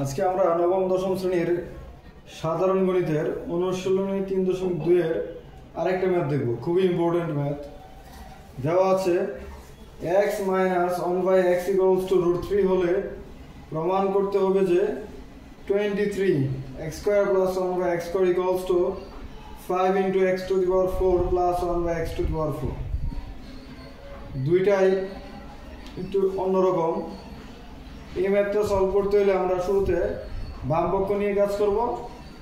আজকে আমরা নবম দশম শ্রেণীর সাধারণ গণিতের অনুশীলনী 3.2 এর আরেকটা ম্যাথ দেখব। খুবই ইম্পর্টেন্ট ম্যাথ। দেওয়া আছে x - 1/x = √3 হলে প্রমাণ করতে হবে যে 23 x² + 1/x² = 5 × x⁴ + 1/x⁴। দুইটাই একটু অন্যরকম। এই ম্যাথটা সলভ করতে হলে আমরা শুরুতে বাম পক্ষ নিয়ে কাজ করব,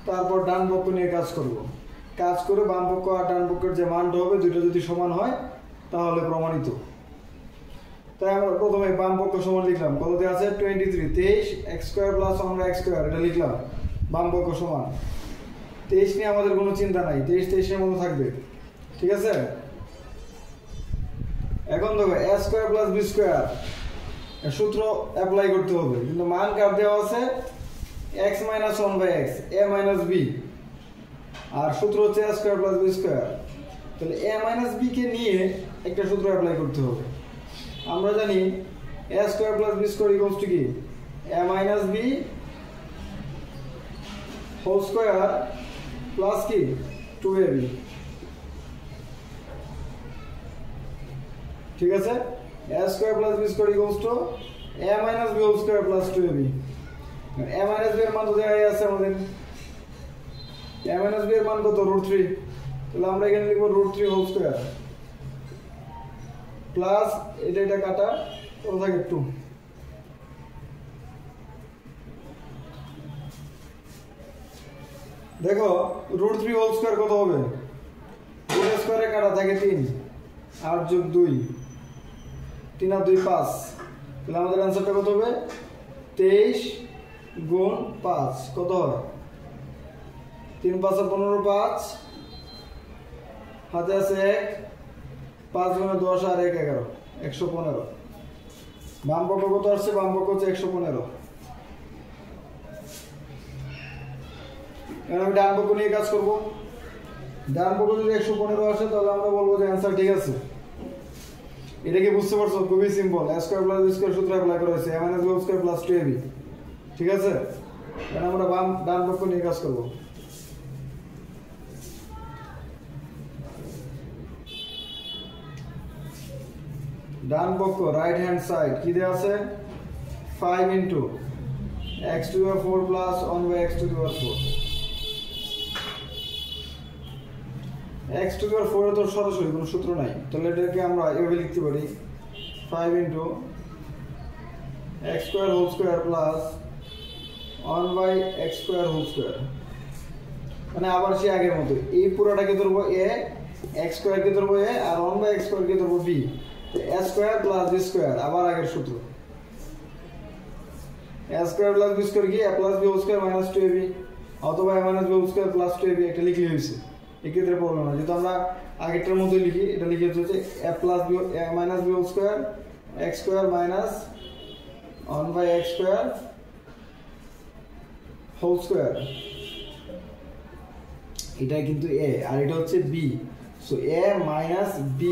তারপর ডান পক্ষ নিয়ে কাজ করব। কাজ করে বাম পক্ষ আর ডান পক্ষের যে মানটা হবে দুটো যদি সমান হয় তাহলে প্রমাণিত। তাই আমরা প্রথমে বাম পক্ষ সমান লিখলাম। কততে আছে 23 x² + 1/x², এটা লিখলাম বাম পক্ষ সমান। 23 নিয়ে আমাদের কোনো চিন্তা নাই, 23 এর মতো থাকবে, ঠিক আছে। এখন দেখো a² + b² সূত্র অ্যাপ্লাই করতে হবে, কিন্তু মান কার দেওয়া আছে x - 1/x, a - b, আর সূত্র হচ্ছে a² + b²। তাহলে a - b কে নিয়ে একটা সূত্র অ্যাপ্লাই করতে হবে। আমরা জানি a² + b² = কি a - b² প্লাস কি 2ab, ঠিক আছে। a² + b² = a - b² + 2ab। a - b এর মান তো দেওয়া আছে আমাদের, a - b এর মান কত √3। তাহলে আমরা এখানে লিখব √3² প্লাস এটা কাটা কত থাকে 2। দেখো √3² কত হবে, 2² এ কাটা থাকে 3, 8 + 2, 3 আর 2 5। তাহলে আমাদের অ্যান্সারটা কত হবে 23 × 5 কত হয় 3 × 5 = 15, 5 হাতে আছে 1, 5 × 10 আর 1 11, 115। বাম পক্ষ কত আসছে, বাম পক্ষ হচ্ছে 115। এখন আমি ডান পক্ষ নিয়ে কাজ করব। ডান পক্ষ যদি 115 আসে তাহলে আমরা বলবো যে অ্যান্সার ঠিক আছে। এটা কি বুঝতে পারছো? খুবই সিম্পল। a² + b² সূত্র অ্যাপ্লাই করা হয়েছে, a - b² + 2ab, ঠিক আছে। এখন আমরা ডান পক্ষ নিয়ে কাজ করব। ডান পক্ষ রাইট হ্যান্ড সাইড কি দেওয়া আছে 5 × x⁴ + 1/x⁴। x⁴ তো সরাসরি কোনো সূত্র নাই, তাহলে এটাকে আমরা এভাবে লিখতে পারি 5 × x² + 1/x²। মানে আবার সে আগের মতো এই পুরোটাকে ধরবো a, x² কে ধরবো a, আর 1/x² কে ধরবো b। a² + b² আবার আগের সূত্র। a² + b² কি a + b² - 2ab, অথবা a - b² + 2ab একটা লিখলে হয়েছে। এক্ষেত্রে প্রবলেম না, যেহেতু আমরা আগেরটার মধ্যে লিখি, এটা লিখে হচ্ছে a - b² x² - 1/x²²। এটা কিন্তু a আর এটা হচ্ছে b, সো a - b²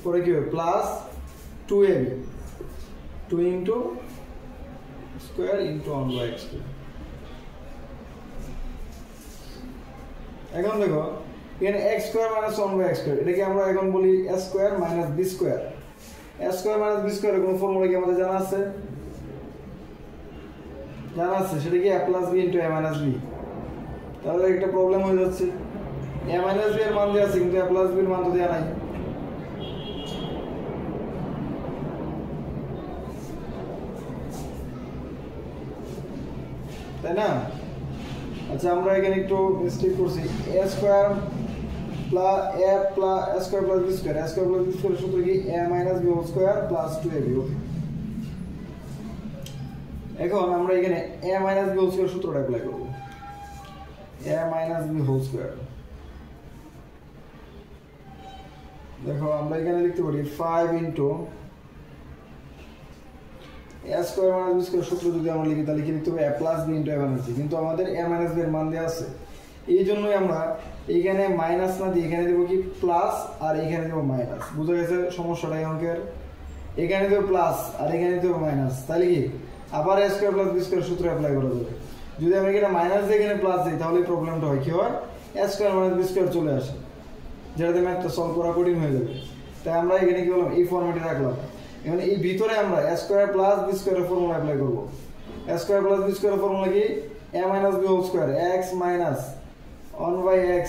পরে কি হবে প্লাস 2ab, 2 × স্কয়ার × 1/x²। এখন দেখো এখানে x² - 1/x², এটাকে আমরা এখন বলি a² - b²। a² - b² এর কোন ফর্মুলা কি আমাদের জানা আছে? সেটা কি a + b × a - b। তাহলে একটা প্রবলেম হয়ে যাচ্ছে, a - b এর মান দেওয়া আছে কিন্তু a + b এর মান তো দেওয়া নাই। তাই না? আচ্ছা, আমরা এখানে একটু মিস্টেক করছি। a² + b² সূত্র কি a - b² + 2ab। ওকে, এখন আমরা এখানে a - b² সূত্রটা অ্যাপ্লাই করব। a - b²। দেখো আমরা এখানে লিখতে পারি 5 × a² - b² সূত্র যদি আমরা লিখি তাহলে কি লিখতে হবে a + b × a - b, কিন্তু আমাদের a - b এর মান দেওয়া আছে। এই জন্যই আমরা এইখানে মাইনাস না দিয়ে এখানে দেবো কি প্লাস, আর এখানে দেবো মাইনাস। বুঝা গেছে সমস্যাটা? অঙ্কের এখানে দেবো প্লাস আর এখানে দেবো মাইনাস, তাহলে কি আবার a square plus b square সূত্র অ্যাপ্লাই করা যাবে। যদি আমি এখানে মাইনাস দিয়ে এখানে প্লাস দিই তাহলে প্রবলেমটা হয় কি হয়, a square minus b square চলে আসে, যেটাতে ম্যাথটা সলভ করা কঠিন হয়ে যাবে। তাই আমরা এখানে কি বললাম, এই ফর্মেটে রাখলাম। এখানে এই ভিতরে আমরা a স্কয়ার প্লাস b স্কয়ারের ফর্মুলা অ্যাপ্লাই করব। a স্কয়ার প্লাস b স্কয়ারের ফর্মুলা কি, a minus b whole square, x minus 1/x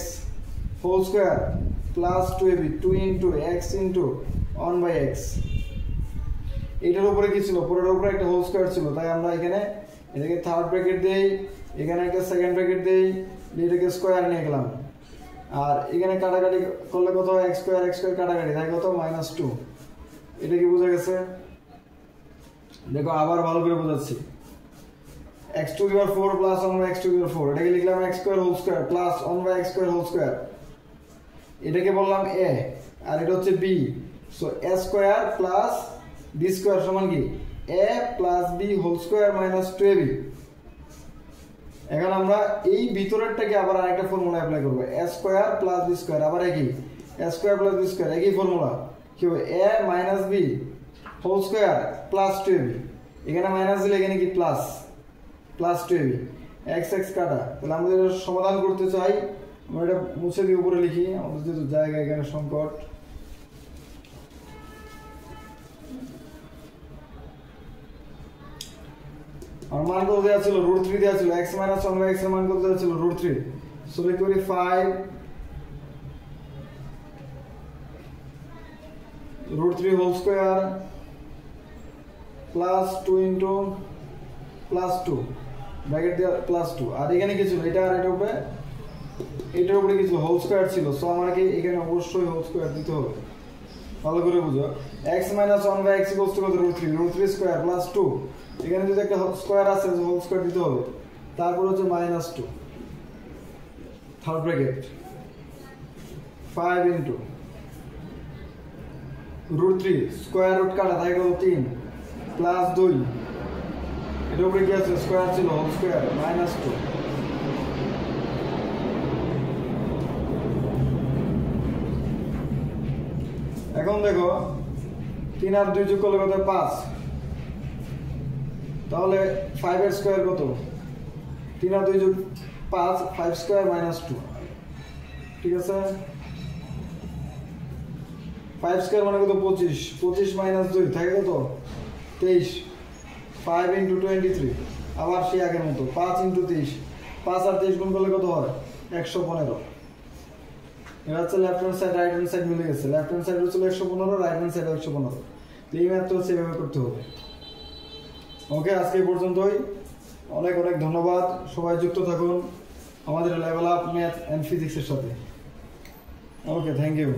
whole square plus 2ab 2 into x into 1/x। এটার উপরে কি ছিল, পুরোটার উপরে একটা হোল স্কয়ার ছিল, তাই আমরা এখানে এটাকে থার্ড ব্র্যাকেট দেই, এখানে একটা সেকেন্ড ব্র্যাকেট দেই, এটাকে স্কয়ার নিয়ে গেলাম। আর এখানে কাটাকাটি করলে কত হয়, x স্কয়ার কাটাকাটি তাই কত -2। এটা কি বোঝা গেছে? দেখো আবার ভালো করে বোঝাচ্ছি। x to the power 4 plus 1/x to the power 4, এটাকে লিখলাম x square whole square plus 1/x square whole square, এটাকে বললাম a আর এটা হচ্ছে b। So a square plus b square সমান কি a plus b whole square minus 2ab। এখন আমরা এই ভিতরেরটাকে আবার আরেকটা ফর্মুলা অ্যাপ্লাই করব, a square plus b square, আবার একই a square plus b square, একই ফর্মুলা কি হবে, a minus b whole square plus 2ab। এখানে মাইনাস দিলে এখানে কি প্লাস 2ab, x কাটা। তাহলে আমরা এটা সমাধান করতে চাই, আমরা এটা মুছে দিয়ে উপরে লিখি, আমাদের যেহেতু জায়গা এখানে সংকট। আমার মান কত দেওয়া ছিল, √3 দেওয়া ছিল, x মাইনাস 1/x এর মান কত দেওয়া ছিল, √3। সো লিখতে পারি 5 √3 whole square plus 2 into plus 2 bracket দিয়ে প্লাস 2। আর এখানে কি ছিল, এটা আর এটার উপরে কি ছিল, হোল স্কয়ার ছিল। সো আমাকে এখানে অবশ্যই হোল স্কয়ার দিতে হবে, ভালো করে বুঝো। x minus 1/x equals to কত, √3 স্কয়ার প্লাস 2, এখানে যদি একটা স্কয়ার আছে হোল স্কয়ার দিতে হবে, তারপর হচ্ছে -2 third bracket 5 into √3 square root কাটা তাই কত 3 প্লাস 2, এর উপরে কি আছে, স্কয়ার ছিল হোল স্কয়ার -2। এখন দেখো 3 আর 2 যোগ করলে কত, 5। তাহলে 5 এর স্কয়ার কত, 3 আর 2 যোগ 5 স্কয়ার -2, ঠিক আছে। 5 স্কয়ার মানে কত, 25 মাইনাস 2 থাকে কত 23, 5 ইনটু 23, আবার সেই আগের মতো 5 ইনটু 23, 5 আর 23 গুণ করলে কত হয় 115। এটা হচ্ছে left hand side right hand side মিলে গেছে, লেফট হ্যান্ড সাইড হচ্ছে 115, রাইট হ্যান্ড সাইড 115। তো এই ম্যাথটা হচ্ছে এভাবে করতে হবে। ওকে, আজকে এই পর্যন্তই। অনেক ধন্যবাদ, সবাই যুক্ত থাকুন আমাদের লেভেল আপ ম্যাথ অ্যান্ড ফিজিক্সের সাথে। ওকে, থ্যাংক ইউ।